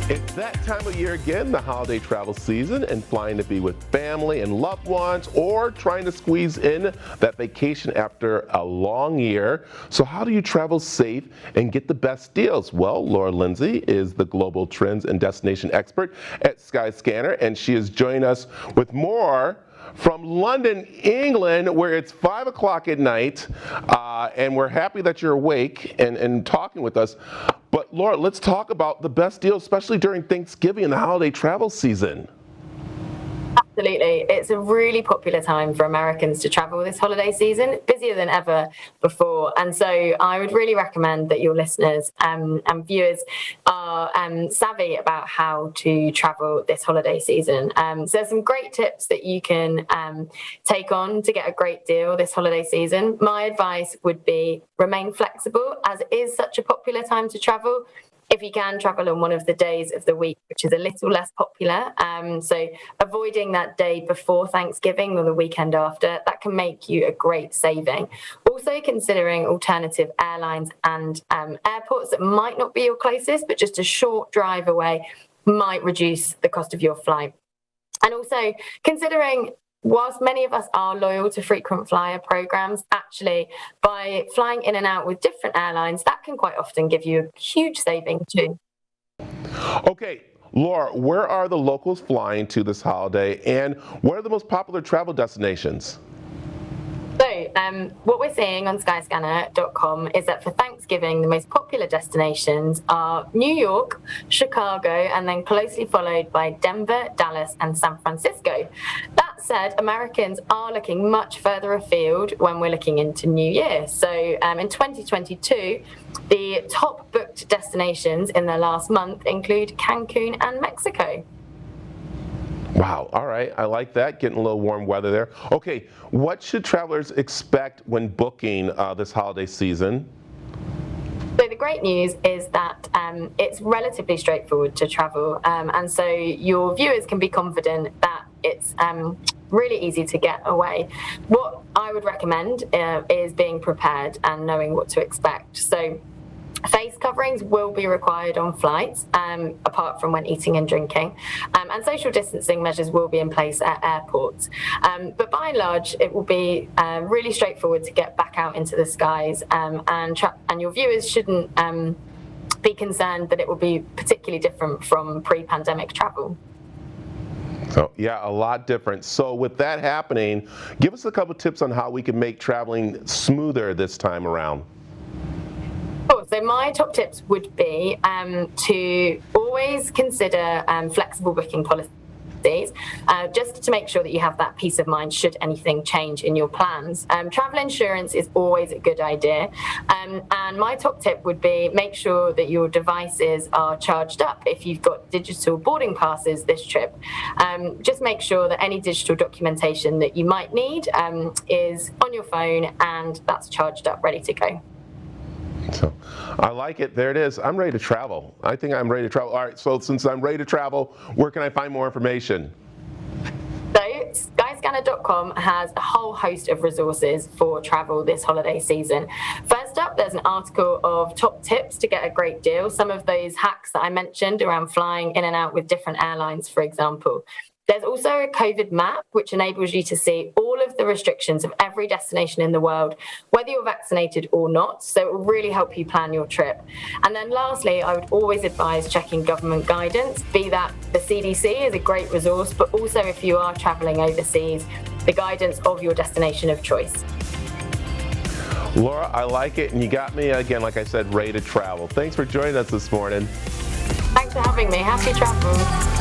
It's that time of year again, the holiday travel season, and flying to be with family and loved ones or trying to squeeze in that vacation after a long year. So how do you travel safe and get the best deals? Well, Laura Lindsay is the global trends and destination expert at Skyscanner, and she is joining us with more from London, England, where it's 5 o'clock at night, and we're happy that you're awake and talking with us. But Laura, let's talk about the best deal, especially during Thanksgiving and the holiday travel season. Absolutely. It's a really popular time for Americans to travel this holiday season, busier than ever before. And so I would really recommend that your listeners and viewers are savvy about how to travel this holiday season. So there's some great tips that you can take on to get a great deal this holiday season. My advice would be remain flexible, as it is such a popular time to travel. If you can, travel on one of the days of the week, which is a little less popular. So avoiding that day before Thanksgiving or the weekend after, that can make you a great saving. Also considering alternative airlines and airports that might not be your closest, but just a short drive away might reduce the cost of your flight. And also considering, whilst many of us are loyal to frequent flyer programs, actually, by flying in and out with different airlines, that can quite often give you a huge saving too. Okay, Laura, where are the locals flying to this holiday, and what are the most popular travel destinations? So what we're seeing on Skyscanner.com is that for Thanksgiving, the most popular destinations are New York, Chicago, and then closely followed by Denver, Dallas, and San Francisco. That said, Americans are looking much further afield when we're looking into New Year. So in 2022, the top booked destinations in the last month include Cancun and Mexico. Wow, all right, I like that, getting a little warm weather there. Okay, what should travelers expect when booking this holiday season? So the great news is that it's relatively straightforward to travel, and so your viewers can be confident that it's really easy to get away. What I would recommend is being prepared and knowing what to expect. So face coverings will be required on flights, apart from when eating and drinking, and social distancing measures will be in place at airports. But by and large, it will be really straightforward to get back out into the skies, and your viewers shouldn't be concerned that it will be particularly different from pre-pandemic travel. So yeah, a lot different. So with that happening, give us a couple tips on how we can make traveling smoother this time around. So my top tips would be to always consider flexible booking policies, just to make sure that you have that peace of mind should anything change in your plans. Travel insurance is always a good idea. And my top tip would be make sure that your devices are charged up if you've got digital boarding passes this trip. Just make sure that any digital documentation that you might need is on your phone and that's charged up, ready to go. So I like it. There it is. I'm ready to travel. I think I'm ready to travel. All right. So since I'm ready to travel, where can I find more information? So Skyscanner.com has a whole host of resources for travel this holiday season. First up, there's an article of top tips to get a great deal. Some of those hacks that I mentioned around flying in and out with different airlines, for example. There's also a COVID map, which enables you to see all of the restrictions of every destination in the world, whether you're vaccinated or not. So it will really help you plan your trip. And then lastly, I would always advise checking government guidance, be that the CDC is a great resource, but also if you are traveling overseas, the guidance of your destination of choice. Laura, I like it. And you got me, again, like I said, ready to travel. Thanks for joining us this morning. Thanks for having me. Happy travels.